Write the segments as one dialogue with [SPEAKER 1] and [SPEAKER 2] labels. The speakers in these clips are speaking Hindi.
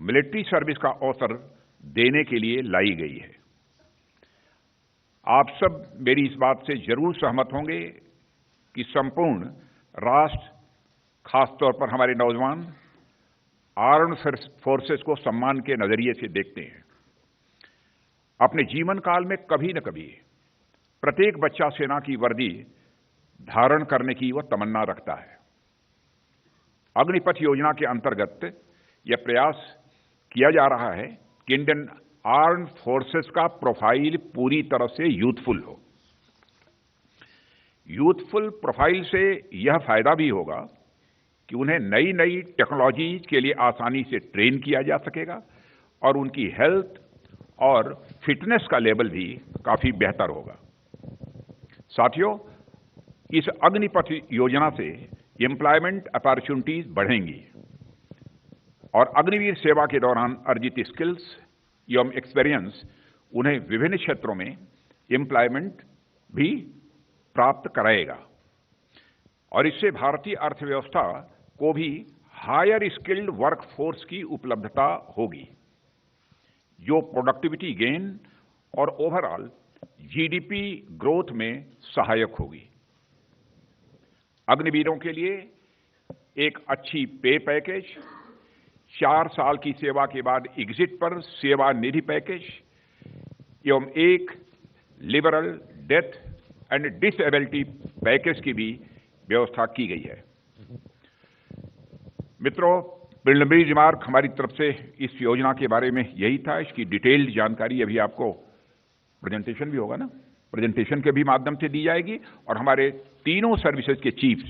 [SPEAKER 1] मिलिट्री सर्विस का अवसर देने के लिए लाई गई है। आप सब मेरी इस बात से जरूर सहमत होंगे कि संपूर्ण राष्ट्र, खासतौर पर हमारे नौजवान, आर्म्ड फोर्सेस को सम्मान के नजरिए से देखते हैं। अपने जीवन काल में कभी न कभी प्रत्येक बच्चा सेना की वर्दी धारण करने की वह तमन्ना रखता है। अग्निपथ योजना के अंतर्गत यह प्रयास किया जा रहा है कि इंडियन आर्म्ड फोर्सेस का प्रोफाइल पूरी तरह से यूथफुल हो। यूथफुल प्रोफाइल से यह फायदा भी होगा कि उन्हें नई नई टेक्नोलॉजी के लिए आसानी से ट्रेन किया जा सकेगा और उनकी हेल्थ और फिटनेस का लेवल भी काफी बेहतर होगा। साथियों, इस अग्निपथ योजना से एम्प्लॉयमेंट अपॉर्चुनिटीज बढ़ेंगी और अग्निवीर सेवा के दौरान अर्जित स्किल्स एवं एक्सपीरियंस उन्हें विभिन्न क्षेत्रों में एम्प्लॉयमेंट भी प्राप्त कराएगा और इससे भारतीय अर्थव्यवस्था को भी हायर स्किल्ड वर्कफोर्स की उपलब्धता होगी, जो प्रोडक्टिविटी गेन और ओवरऑल जीडीपी ग्रोथ में सहायक होगी। अग्निवीरों के लिए एक अच्छी पे पैकेज, 4 साल की सेवा के बाद एग्जिट पर सेवा निधि पैकेज एवं एक liberal death and disability package की भी व्यवस्था की गई है। मित्रों, प्रिलिमिनरी रिमार्क हमारी तरफ से इस योजना के बारे में यही था। इसकी डिटेल्ड जानकारी अभी आपको प्रेजेंटेशन भी होगा ना, प्रेजेंटेशन के भी माध्यम से दी जाएगी और हमारे तीनों सर्विसेज के चीफ्स,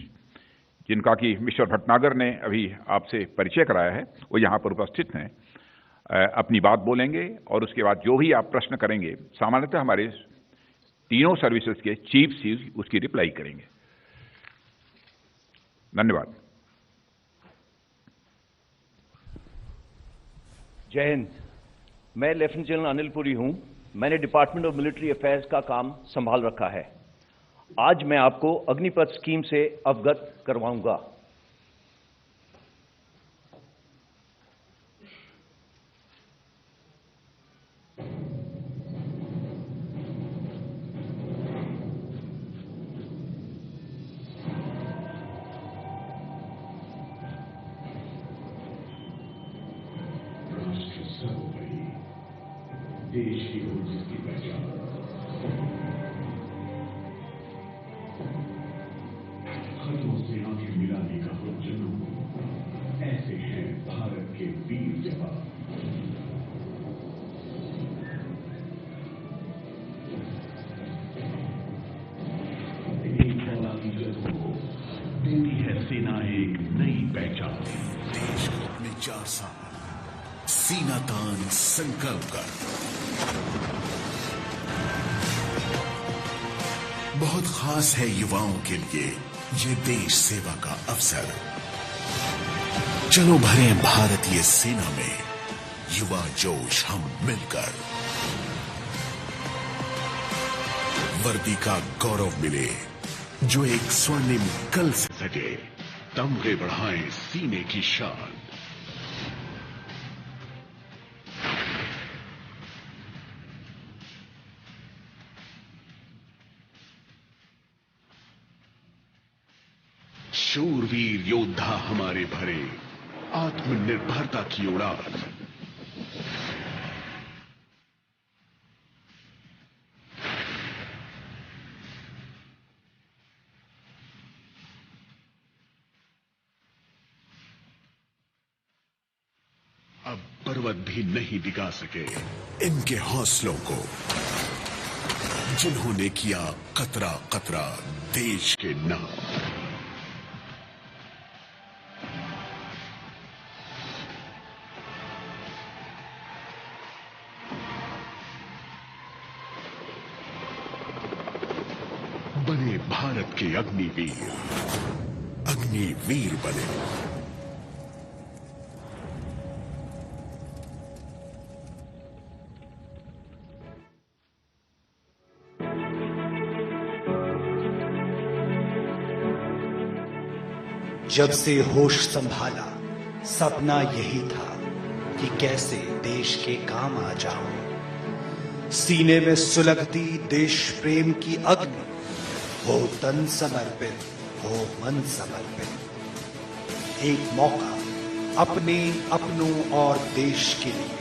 [SPEAKER 1] जिनका कि मिस्टर भटनागर ने अभी आपसे परिचय कराया है, वो यहाँ पर उपस्थित हैं, अपनी बात बोलेंगे और उसके बाद जो भी आप प्रश्न करेंगे सामान्यतः हमारे तीनों सर्विसेज के चीफ्स ही उसकी रिप्लाई करेंगे। धन्यवाद।
[SPEAKER 2] जय हिंद। मैं लेफ्टिनेंट जनरल अनिल पुरी हूं। मैंने डिपार्टमेंट ऑफ मिलिट्री अफेयर्स का काम संभाल रखा है। आज मैं आपको अग्निपथ स्कीम से अवगत करवाऊंगा।
[SPEAKER 3] देश की हो जिसकी पहचान, खतों सेना की मिलाने का हो जुनून, ऐसे हैं भारत के वीर जवान। एक फौलादी जज्बों को देती है सेना एक नई पहचान।
[SPEAKER 4] देश को अपने 4 साल सीना तान संकल्प कर, बहुत खास है युवाओं के लिए ये देश सेवा का अवसर। चलो भरें भारतीय सेना में युवा जोश हम मिलकर। वर्दी का गौरव मिले जो एक स्वर्णिम कल से
[SPEAKER 3] सजे, तमगे बढ़ाएं सीने की शान। शूरवीर योद्धा हमारे भरे आत्मनिर्भरता की उड़ान। अब पर्वत भी नहीं डिगा सके
[SPEAKER 4] इनके हौसलों को, जिन्होंने किया कतरा कतरा देश के नाम।
[SPEAKER 3] बने भारत के अग्निवीर,
[SPEAKER 4] अग्निवीर बने।
[SPEAKER 5] जब से होश संभाला सपना यही था कि कैसे देश के काम आ जाऊं। सीने में सुलगती देश प्रेम की अग्नि, हो तन समर्पित, हो मन समर्पित। एक मौका अपने, अपनों और देश के लिए।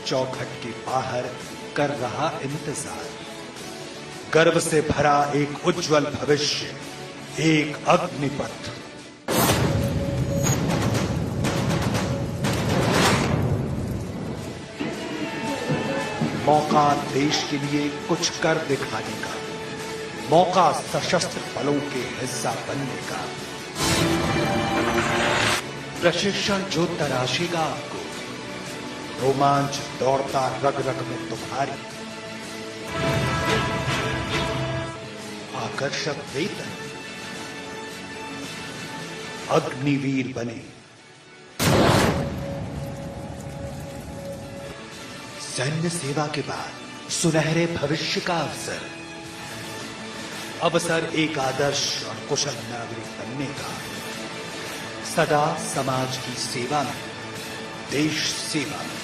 [SPEAKER 5] चौखट के बाहर कर रहा इंतजार, गर्व से भरा एक उज्जवल भविष्य, एक अग्निपथ। मौका देश के लिए कुछ कर दिखाने का, मौका सशस्त्र बलों के हिस्सा बनने का। प्रशिक्षण जो तराशेगा आपको, रोमांच दौड़ता रग रग में तुम्हारी। आकर्षक वेतन, अग्निवीर बने। सैन्य सेवा के बाद सुनहरे भविष्य का अवसर, अवसर एक आदर्श और कुशल नागरिक बनने का। सदा समाज की सेवा में, देश सेवा में।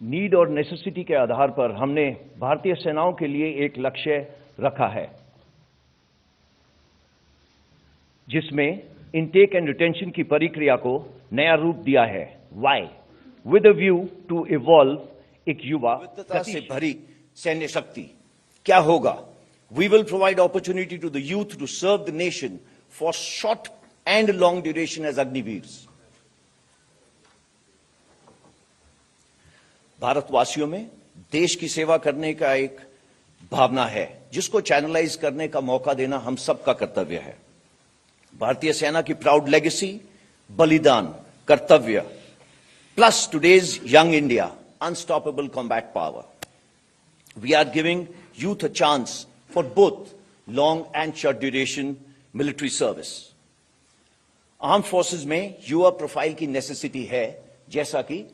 [SPEAKER 2] नीड और नेसेसिटी के आधार पर हमने भारतीय सेनाओं के लिए एक लक्ष्य रखा है, जिसमें इनटेक एंड रिटेंशन की प्रक्रिया को नया रूप दिया है। Why? With a view to evolve एक युवा
[SPEAKER 6] विविधता से भरी सैन्य शक्ति। क्या होगा? We will provide opportunity to the youth to serve the nation for short and long duration as Agniveers. भारतवासियों में देश की सेवा करने का एक भावना है, जिसको चैनलाइज करने का मौका देना हम सबका कर्तव्य है। भारतीय सेना की प्राउड लेगेसी, बलिदान, कर्तव्य, plus today's young India, unstoppable combat power. We are giving youth a chance for both long and short duration military service. Arm forces में युवा प्रोफाइल की नेसेसिटी है, जैसा कि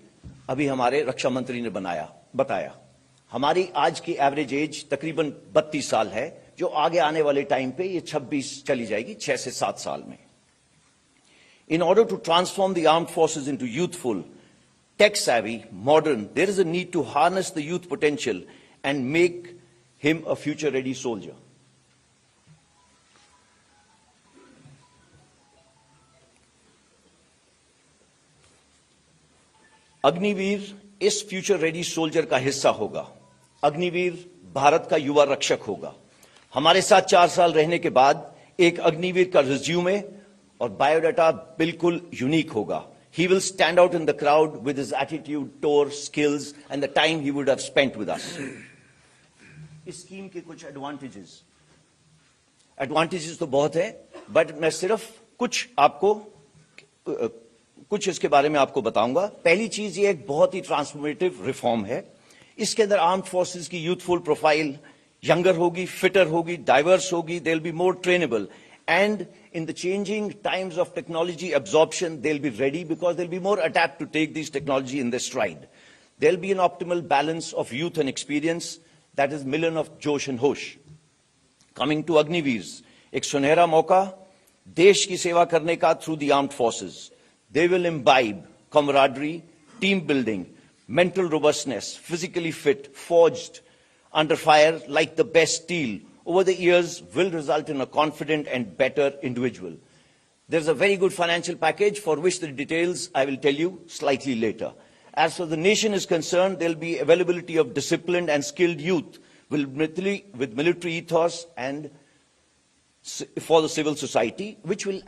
[SPEAKER 6] अभी हमारे रक्षा मंत्री ने बताया। हमारी आज की एवरेज एज तकरीबन 32 साल है, जो आगे आने वाले टाइम पे ये 26 चली जाएगी, 6 से 7 साल में। In order to transform the armed forces into youthful, tech savvy, modern, there is a need to harness the youth potential and make him a future ready soldier. Agniveer इस फ्यूचर रेडी सोल्जर का हिस्सा होगा। अग्निवीर भारत का युवा रक्षक होगा। हमारे साथ 4 साल रहने के बाद एक अग्निवीर का रिज्यूमे और बायोडाटा बिल्कुल यूनिक होगा। He will stand out in the crowd with his attitude, tour, skills and the time he would have spent with us. इस स्कीम के कुछ एडवांटेजेस तो बहुत है, बट मैं सिर्फ कुछ इसके बारे में आपको बताऊंगा। पहली चीज, ये एक बहुत ही ट्रांसफॉर्मेटिव रिफॉर्म है। इसके अंदर आर्म्ड फोर्सेस की यूथफुल प्रोफाइल यंगर होगी, फिटर होगी, डाइवर्स होगी, they will be more trainable, and in the changing times of technology absorption, they'll be ready because they'll be more adept to take these technology in their stride. There'll be an optimal balance of youth and experience, that is million of josh and hosh. Coming to Agniveers, एक सुनहरा मौका देश की सेवा करने का through the armed forces. They will imbibe camaraderie, team building, mental robustness, physically fit, forged under fire like the best steel over the years will result in a confident and better individual. There's a very good financial package for which the details I will tell you slightly later. As far as the nation is concerned, there'll be availability of disciplined and skilled youth with military ethos and for the civil society, which will